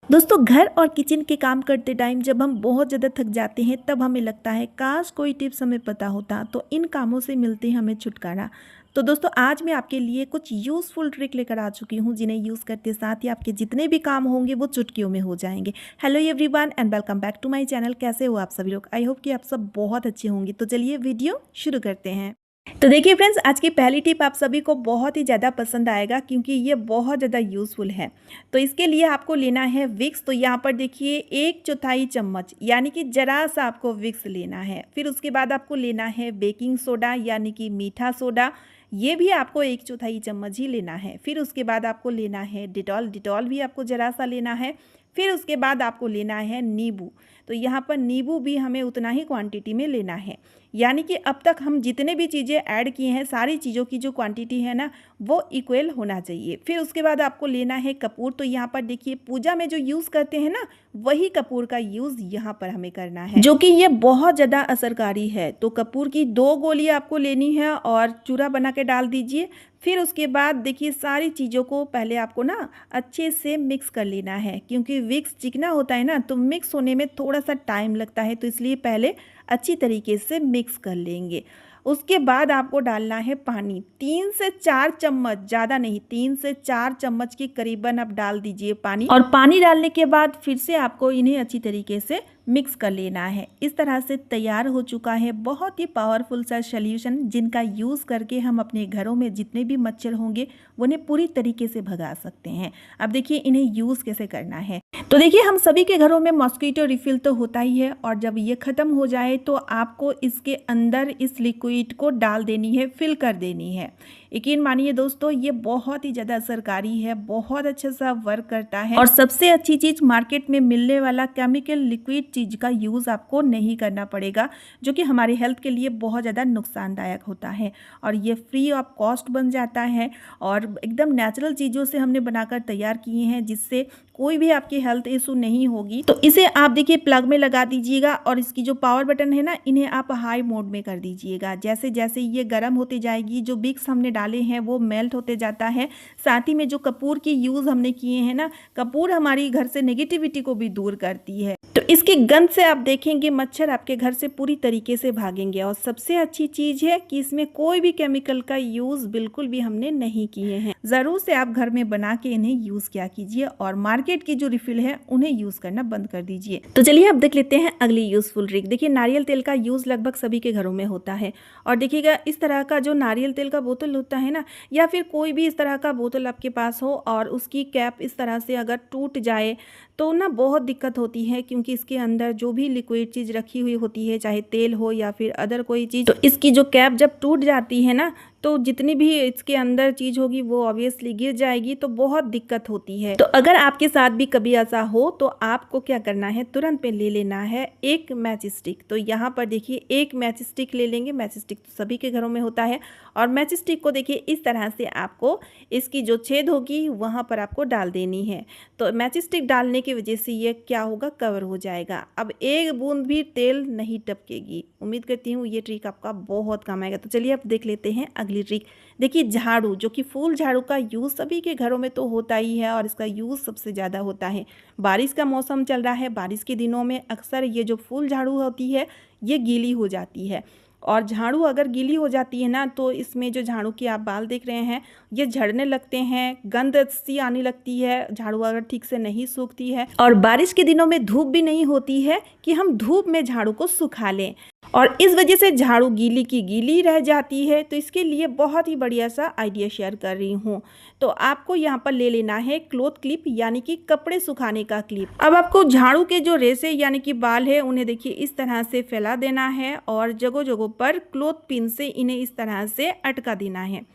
दोस्तों घर और किचन के काम करते टाइम जब हम बहुत ज़्यादा थक जाते हैं तब हमें लगता है काश कोई टिप्स हमें पता होता तो इन कामों से मिलती हमें छुटकारा। तो दोस्तों आज मैं आपके लिए कुछ यूज़फुल ट्रिक लेकर आ चुकी हूँ जिन्हें यूज़ करते साथ ही आपके जितने भी काम होंगे वो चुटकियों में हो जाएंगे। Hello everyone and welcome back to my channel. कैसे हो आप सभी लोग? आई होप कि आप सब बहुत अच्छे होंगे। तो चलिए वीडियो शुरू करते हैं। तो देखिए फ्रेंड्स, आज की पहली टिप आप सभी को बहुत ही ज़्यादा पसंद आएगा क्योंकि ये बहुत ज़्यादा यूज़फुल है। तो इसके लिए आपको लेना है विक्स। तो यहाँ पर देखिए 1/4 चम्मच यानी कि ज़रा सा आपको विक्स लेना है। फिर उसके बाद आपको लेना है बेकिंग सोडा यानी कि मीठा सोडा, ये भी आपको 1/4 चम्मच ही लेना है। फिर उसके बाद आपको लेना है डिटॉल, डिटॉल भी आपको ज़रा सा लेना है। फिर उसके बाद आपको लेना है नींबू। तो यहाँ पर नींबू भी हमें उतना ही क्वांटिटी में लेना है, यानी कि अब तक हम जितने भी चीज़ें ऐड किए हैं सारी चीज़ों की जो क्वांटिटी है ना वो इक्वल होना चाहिए। फिर उसके बाद आपको लेना है कपूर। तो यहाँ पर देखिए पूजा में जो यूज़ करते हैं ना वही कपूर का यूज़ यहाँ पर हमें करना है, जो कि ये बहुत ज़्यादा असरकारी है। तो कपूर की 2 गोली आपको लेनी है और चूरा बना के डाल दीजिए। फिर उसके बाद देखिए सारी चीज़ों को पहले आपको ना अच्छे से मिक्स कर लेना है, क्योंकि विक्स चिकना होता है ना तो मिक्स होने में थोड़ा सा टाइम लगता है, तो इसलिए पहले अच्छी तरीके से मिक्स कर लेंगे। उसके बाद आपको डालना है पानी, 3 से 4 चम्मच, ज़्यादा नहीं, 3 से 4 चम्मच के करीबन आप डाल दीजिए पानी। और पानी डालने के बाद फिर से आपको इन्हें अच्छी तरीके से मिक्स कर लेना है। इस तरह से तैयार हो चुका है बहुत ही पावरफुल सा सॉल्यूशन, जिनका यूज़ करके हम अपने घरों में जितने भी मच्छर होंगे उन्हें पूरी तरीके से भगा सकते हैं। अब देखिए इन्हें यूज़ कैसे करना है। तो देखिए हम सभी के घरों में मॉस्किटो रिफिल तो होता ही है, और जब ये ख़त्म हो जाए तो आपको इसके अंदर इस लिक्विड को डाल देनी है, फिल कर देनी है। यकीन मानिए दोस्तों ये बहुत ही ज़्यादा असरकारी है, बहुत अच्छा सा वर्क करता है। और सबसे अच्छी चीज़, मार्केट में मिलने वाला केमिकल लिक्विड चीज़ का यूज़ आपको नहीं करना पड़ेगा, जो कि हमारी हेल्थ के लिए बहुत ज़्यादा नुकसानदायक होता है। और ये फ्री ऑफ कॉस्ट बन जाता है और एकदम नेचुरल चीज़ों से हमने बनाकर तैयार किए हैं, जिससे कोई भी आपकी हेल्थ इशू नहीं होगी। तो इसे आप देखिए प्लग में लगा दीजिएगा और इसकी जो पावर बटन है ना इन्हें आप हाई मोड में कर दीजिएगा। जैसे जैसे ये गर्म होती जाएगी, जो विक्स हमने डाले हैं वो मेल्ट होते जाता है। साथ ही में जो कपूर की यूज़ हमने किए हैं ना, कपूर हमारी घर से नेगेटिविटी को भी दूर करती है। तो इसकी गंध से आप देखेंगे मच्छर आपके घर से पूरी तरीके से भागेंगे। और सबसे अच्छी चीज़ है कि इसमें कोई भी केमिकल का यूज़ बिल्कुल भी हमने नहीं किए हैं। ज़रूर से आप घर में बना के इन्हें यूज़ किया कीजिए और मार्केट की जो रिफिल है उन्हें यूज़ करना बंद कर दीजिए। तो चलिए अब देख लेते हैं अगली यूज़फुल ट्रिक। देखिए नारियल तेल का यूज़ लगभग सभी के घरों में होता है, और देखिएगा इस तरह का जो नारियल तेल का बोतल होता है ना, या फिर कोई भी इस तरह का बोतल आपके पास हो और उसकी कैप इस तरह से अगर टूट जाए तो ना बहुत दिक्कत होती है, क्योंकि इसके अंदर जो भी लिक्विड चीज़ रखी हुई होती है, चाहे तेल हो या फिर अदर कोई चीज़, तो इसकी जो कैप जब टूट जाती है ना तो जितनी भी इसके अंदर चीज़ होगी वो ऑब्वियसली गिर जाएगी, तो बहुत दिक्कत होती है। तो अगर आपके साथ भी कभी ऐसा हो तो आपको क्या करना है, तुरंत पे ले लेना है एक मैच स्टिक। तो यहाँ पर देखिए एक मैच स्टिक ले लेंगे। मैच स्टिक तो सभी के घरों में होता है, और मैच स्टिक को देखिए इस तरह से आपको इसकी जो छेद होगी वहाँ पर आपको डाल देनी है। तो मैच स्टिक डालने की वजह से ये क्या होगा, कवर हो जाएगा। अब एक बूंद भी तेल नहीं टपकेगी। उम्मीद करती हूँ ये ट्रिक आपका बहुत काम आएगा। तो चलिए अब देख लेते हैं अगली ट्रिक। देखिए झाड़ू, जो कि फूल झाड़ू का यूज़ सभी के घरों में तो होता ही है और इसका यूज़ सबसे ज़्यादा होता है। बारिश का मौसम चल रहा है, बारिश के दिनों में अक्सर ये जो फूल झाड़ू होती है ये गीली हो जाती है, और झाड़ू अगर गीली हो जाती है ना तो इसमें जो झाड़ू के आप बाल देख रहे हैं ये झड़ने लगते हैं, गंध सी आने लगती है झाड़ू अगर ठीक से नहीं सूखती है। और बारिश के दिनों में धूप भी नहीं होती है कि हम धूप में झाड़ू को सुखा लें, और इस वजह से झाड़ू गीली की गीली रह जाती है। तो इसके लिए बहुत ही बढ़िया सा आइडिया शेयर कर रही हूँ। तो आपको यहाँ पर ले लेना है क्लॉथ क्लिप, यानी कि कपड़े सुखाने का क्लिप। अब आपको झाड़ू के जो रेसे यानी कि बाल है उन्हें देखिए इस तरह से फैला देना है, और जगह जगह पर क्लॉथ पिन से इन्हें इस तरह से अटका देना है।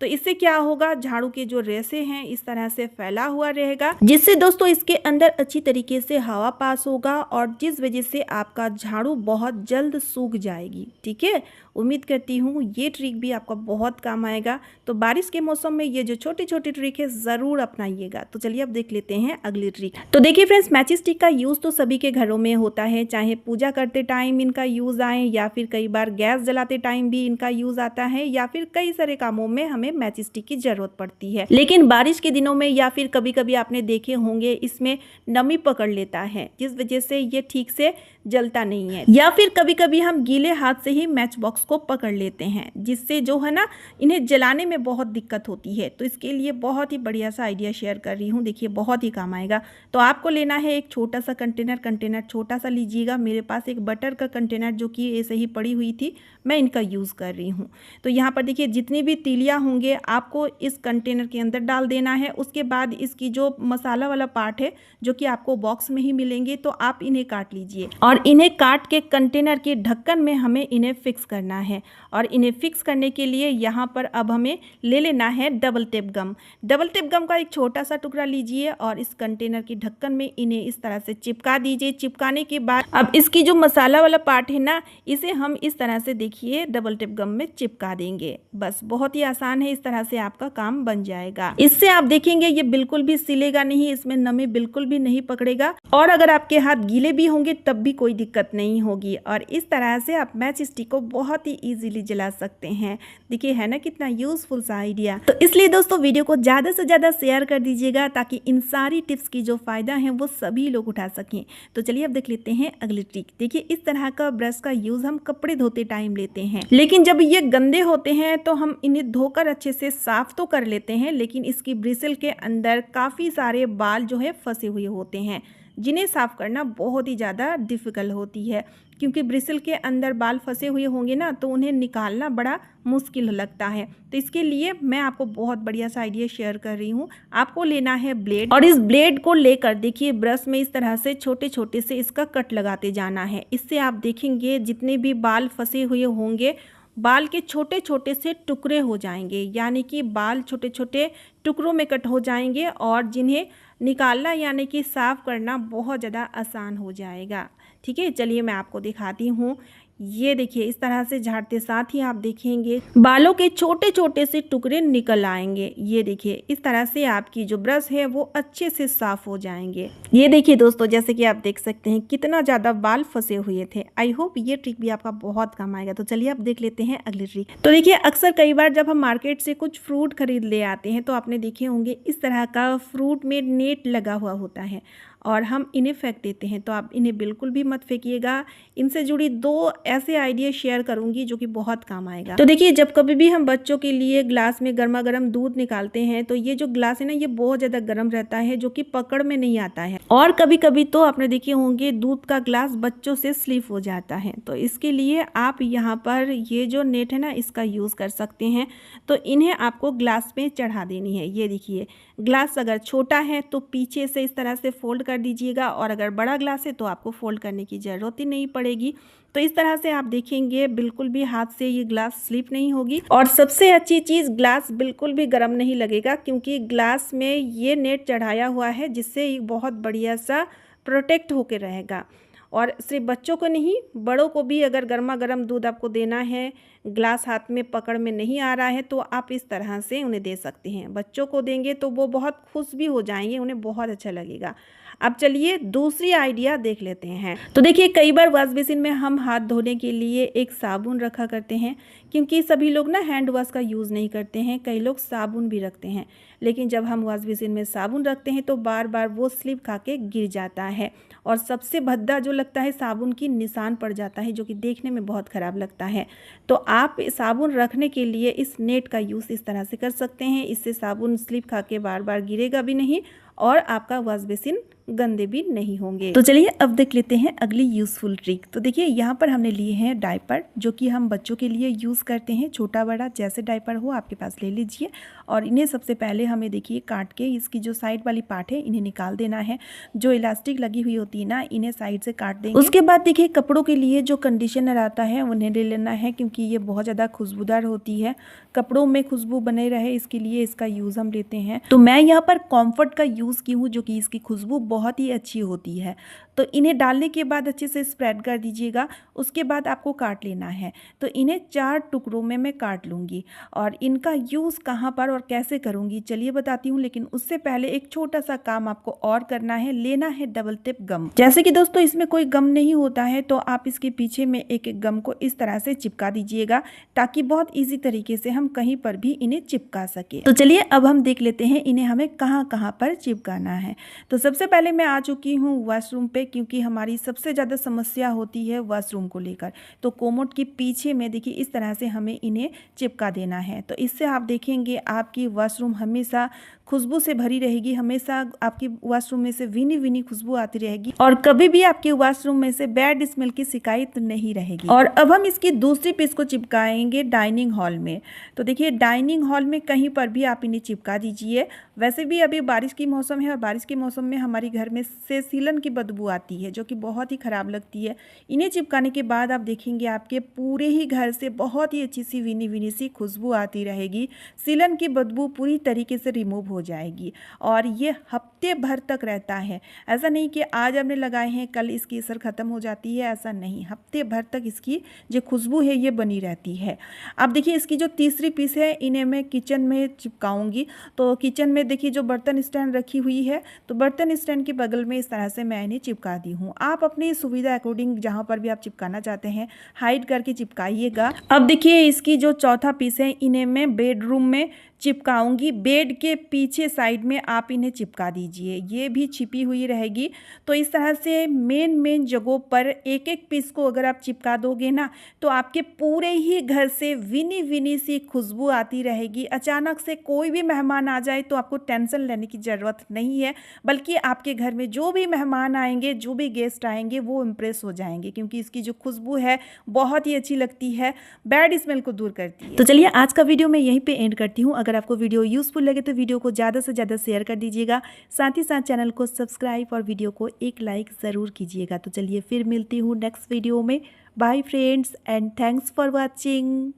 तो इससे क्या होगा, झाड़ू के जो रेसे हैं इस तरह से फैला हुआ रहेगा, जिससे दोस्तों इसके अंदर अच्छी तरीके से हवा पास होगा, और जिस वजह से आपका झाड़ू बहुत जल्द सूख जाएगी। ठीक है, उम्मीद करती हूँ ये ट्रिक भी आपका बहुत काम आएगा। तो बारिश के मौसम में ये जो छोटी छोटी ट्रिक है ज़रूर अपनाइएगा। तो चलिए अब देख लेते हैं अगली ट्रिक। तो देखिए फ्रेंड्स, मैच स्टिक का यूज़ तो सभी के घरों में होता है, चाहे पूजा करते टाइम इनका यूज़ आए, या फिर कई बार गैस जलाते टाइम भी इनका यूज़ आता है, या फिर कई सारे कामों में हमें हमें मैच स्टिक की ज़रूरत पड़ती है। लेकिन बारिश के दिनों में या फिर कभी कभी आपने देखे होंगे इसमें नमी पकड़ लेता है, जिस वजह से ये ठीक से जलता नहीं है। या फिर कभी कभी हम गीले हाथ से ही मैच बॉक्स को पकड़ लेते हैं, जिससे जो है ना इन्हें जलाने में बहुत दिक्कत होती है। तो इसके लिए बहुत ही बढ़िया सा आइडिया शेयर कर रही हूँ, देखिए बहुत ही काम आएगा। तो आपको लेना है एक छोटा सा कंटेनर छोटा सा लीजिएगा। मेरे पास एक बटर का कंटेनर जो कि ऐसे ही पड़ी हुई थी, मैं इनका यूज़ कर रही हूँ। तो यहाँ पर देखिए जितनी भी तीलियाँ होंगे आपको इस कंटेनर के अंदर डाल देना है। उसके बाद इसकी जो मसाला वाला पार्ट है जो कि आपको बॉक्स में ही मिलेंगे, तो आप इन्हें काट लीजिए और इन्हें काट के कंटेनर के ढक्कन में हमें इन्हें फिक्स करना है। और इन्हें फिक्स करने के लिए यहाँ पर अब हमें ले लेना है डबल टेप गम। डबल टेप गम का एक छोटा सा टुकड़ा लीजिए और इस कंटेनर के ढक्कन में इन्हें इस तरह से चिपका दीजिए। चिपकाने के बाद अब इसकी जो मसाला वाला पार्ट है ना, इसे हम इस तरह से देखिए डबल टेप गम में चिपका देंगे। बस बहुत ही आसान है, इस तरह से आपका काम बन जाएगा। इससे आप देखेंगे ये बिल्कुल भी सिलेगा नहीं, इसमें नमी बिल्कुल भी नहीं पकड़ेगा और अगर आपके हाथ गीले भी होंगे तब भी कोई दिक्कत नहीं होगी। और इस तरह से आप मैच स्टिक को बहुत ही इजीली जला सकते हैं। देखिए है ना कितना यूजफुल सा आइडिया। तो इसलिए दोस्तों वीडियो को ज़्यादा से ज़्यादा शेयर कर दीजिएगा ताकि इन सारी टिप्स की जो फ़ायदा है वो सभी लोग उठा सकें। तो चलिए अब देख लेते हैं अगली ट्रिक। देखिए इस तरह का ब्रश का यूज़ हम कपड़े धोते टाइम लेते हैं, लेकिन जब ये गंदे होते हैं तो हम इन्हें धोकर अच्छे से साफ तो कर लेते हैं, लेकिन इसकी ब्रिसल के अंदर काफ़ी सारे बाल जो है फंसे हुए होते हैं, जिन्हें साफ़ करना बहुत ही ज़्यादा डिफ़िकल्ट होती है। क्योंकि ब्रिसल के अंदर बाल फंसे हुए होंगे ना, तो उन्हें निकालना बड़ा मुश्किल लगता है। तो इसके लिए मैं आपको बहुत बढ़िया सा आइडिया शेयर कर रही हूँ। आपको लेना है ब्लेड और इस ब्लेड को लेकर देखिए ब्रश में इस तरह से छोटे छोटे से इसका कट लगाते जाना है। इससे आप देखेंगे जितने भी बाल फंसे हुए होंगे बाल के छोटे छोटे से टुकड़े हो जाएंगे, यानी कि बाल छोटे छोटे टुकड़ों में कट हो जाएंगे और जिन्हें निकालना यानी कि साफ़ करना बहुत ज़्यादा आसान हो जाएगा। ठीक है, चलिए मैं आपको दिखाती हूँ। ये देखिए इस तरह से झाड़ते साथ ही आप देखेंगे बालों के छोटे छोटे से टुकड़े निकल आएंगे। ये देखिए इस तरह से आपकी जो ब्रश है वो अच्छे से साफ हो जाएंगे। ये देखिए दोस्तों, जैसे कि आप देख सकते हैं कितना ज़्यादा बाल फंसे हुए थे। आई होप ये ट्रिक भी आपका बहुत काम आएगा। तो चलिए अब देख लेते हैं अगली ट्रिक। तो देखिए अक्सर कई बार जब हम मार्केट से कुछ फ्रूट खरीद ले आते हैं तो आपने देखे होंगे इस तरह का फ्रूट में नेट लगा हुआ होता है और हम इन्हें फेंक देते हैं। तो आप इन्हें बिल्कुल भी मत फेंकिएगा। इनसे जुड़ी 2 ऐसे आइडिया शेयर करूंगी जो कि बहुत काम आएगा। तो देखिए जब कभी भी हम बच्चों के लिए ग्लास में गर्मा गर्म दूध निकालते हैं तो ये जो ग्लास है ना, ये बहुत ज़्यादा गर्म रहता है जो कि पकड़ में नहीं आता है। और कभी कभी तो आपने देखे होंगे दूध का ग्लास बच्चों से स्लिप हो जाता है। तो इसके लिए आप यहाँ पर ये जो नेट है ना, इसका यूज़ कर सकते हैं। तो इन्हें आपको ग्लास में चढ़ा देनी है। ये देखिए ग्लास अगर छोटा है तो पीछे से इस तरह से फोल्ड कर दीजिएगा और अगर बड़ा ग्लास है तो आपको फोल्ड करने की ज़रूरत ही नहीं पड़ेगी। तो इस तरह से आप देखेंगे बिल्कुल भी हाथ से ये ग्लास स्लिप नहीं होगी। और सबसे अच्छी चीज़, ग्लास बिल्कुल भी गर्म नहीं लगेगा क्योंकि ग्लास में ये नेट चढ़ाया हुआ है जिससे ये बहुत बढ़िया सा प्रोटेक्ट होकर रहेगा। और सिर्फ बच्चों को नहीं, बड़ों को भी अगर गर्मा गर्म दूध आपको देना है, ग्लास हाथ में पकड़ में नहीं आ रहा है, तो आप इस तरह से उन्हें दे सकते हैं। बच्चों को देंगे तो वो बहुत खुश भी हो जाएंगे, उन्हें बहुत अच्छा लगेगा। अब चलिए दूसरी आइडिया देख लेते हैं। तो देखिए कई बार वॉश बेसिन में हम हाथ धोने के लिए एक साबुन रखा करते हैं, क्योंकि सभी लोग ना हैंड वॉश का यूज़ नहीं करते हैं, कई लोग साबुन भी रखते हैं। लेकिन जब हम वॉश बेसिन में साबुन रखते हैं तो बार बार वो स्लिप खा के गिर जाता है और सबसे भद्दा जो लगता है साबुन की निशान पड़ जाता है, जो कि देखने में बहुत ख़राब लगता है। तो आप साबुन रखने के लिए इस नेट का यूज़ इस तरह से कर सकते हैं। इससे साबुन स्लिप खा के बार बार गिरेगा भी नहीं और आपका वॉश बेसिन गंदे भी नहीं होंगे। तो चलिए अब देख लेते हैं अगली यूज़फुल ट्रिक। तो देखिए यहाँ पर हमने लिए हैं डायपर, जो कि हम बच्चों के लिए यूज़ करते हैं। छोटा बड़ा जैसे डायपर हो आपके पास ले लीजिए और इन्हें सबसे पहले हमें देखिए काट के इसकी जो साइड वाली पार्ट है इन्हें निकाल देना है। जो इलास्टिक लगी हुई होती है ना, इन्हें साइड से काट देंगे। उसके बाद देखिए कपड़ों के लिए जो कंडीशनर आता है उन्हें ले लेना है, क्योंकि ये बहुत ज़्यादा खुशबूदार होती है, कपड़ों में खुशबू बने रहे इसके लिए इसका यूज़ हम लेते हैं। तो मैं यहाँ पर कॉम्फर्ट का यूज़ यूज़ की हूँ, जो कि इसकी खुशबू बहुत ही अच्छी होती है। तो इन्हें डालने के बाद अच्छे से स्प्रेड कर दीजिएगा। उसके बाद आपको काट लेना है। तो इन्हें 4 टुकड़ों में मैं काट लूँगी और इनका यूज़ कहाँ पर और कैसे करूँगी चलिए बताती हूँ। लेकिन उससे पहले एक छोटा सा काम आपको और करना है, लेना है डबल टिप गम। जैसे कि दोस्तों इसमें कोई गम नहीं होता है, तो आप इसके पीछे में एक एक गम को इस तरह से चिपका दीजिएगा, ताकि बहुत ईजी तरीके से हम कहीं पर भी इन्हें चिपका सके। तो चलिए अब हम देख लेते हैं इन्हें हमें कहाँ कहाँ पर चिपकाना है। तो सबसे पहले मैं आ चुकी हूँ वॉशरूम पे, क्योंकि हमारी सबसे ज़्यादा समस्या होती है वॉशरूम को लेकर। तो कोमोड के पीछे में देखिए इस तरह से हमें इन्हें चिपका देना है। तो इससे आप देखेंगे आपकी वॉशरूम हमेशा खुशबू से भरी रहेगी, हमेशा आपकी वॉशरूम में से विनी विनी खुशबू आती रहेगी और कभी भी आपके वॉशरूम में से बैड स्मेल की शिकायत नहीं रहेगी। और अब हम इसकी दूसरी पीस को चिपकाएंगे डाइनिंग हॉल में। तो देखिए डाइनिंग हॉल में कहीं पर भी आप इन्हें चिपका दीजिए। वैसे भी अभी बारिश की मौसम है और बारिश के मौसम में हमारे घर में से सीलन की बदबू आती है, जो कि बहुत ही ख़राब लगती है। इन्हें चिपकाने के बाद आप देखेंगे आपके पूरे ही घर से बहुत ही अच्छी सी विनी विनी सी खुशबू आती रहेगी। सीलन की बदबू पूरी तरीके से रिमूव हो जाएगी और ये हफ्ते भर तक रहता है। ऐसा नहीं कि आज हमने लगाए हैं कल इसकी असर ख़त्म हो जाती है, ऐसा नहीं, हफ्ते भर तक इसकी जो खुशबू है ये बनी रहती है। अब देखिए इसकी जो तीसरी पीस है इन्हें मैं किचन में चिपकाऊंगी। तो किचन में देखिए जो बर्तन स्टैंड रखी हुई है, तो बर्तन स्टैंड के बगल में इस तरह से मैं इन्हें चिपका दी हूँ। आप अपनी सुविधा अकॉर्डिंग जहाँ पर भी आप चिपकाना चाहते हैं हाइड करके चिपकाइएगा। अब देखिए इसकी जो चौथा पीस है इन्हें मैं बेडरूम में चिपकाऊंगी। बेड के पीछे साइड में आप इन्हें चिपका दीजिए, ये भी छिपी हुई रहेगी। तो इस तरह से मेन जगहों पर एक एक पीस को अगर आप चिपका दोगे ना, तो आपके पूरे ही घर से विनी विनी सी खुशबू आती रहेगी। अचानक से कोई भी मेहमान आ जाए तो आपको टेंशन लेने की ज़रूरत नहीं है, बल्कि आपके घर में जो भी मेहमान आएंगे, जो भी गेस्ट आएंगे, वो इम्प्रेस हो जाएंगे, क्योंकि इसकी जो खुशबू है बहुत ही अच्छी लगती है, बैड स्मेल को दूर करती है। तो चलिए आज का वीडियो मैं यहीं पे एंड करती हूँ। अगर आपको वीडियो यूजफुल लगे तो वीडियो को ज़्यादा से ज़्यादा शेयर कर दीजिएगा, साथ ही साथ चैनल को सब्सक्राइब और वीडियो को एक लाइक ज़रूर कीजिएगा। तो चलिए फिर मिलती हूँ नेक्स्ट वीडियो में। Bye friends and thanks for watching.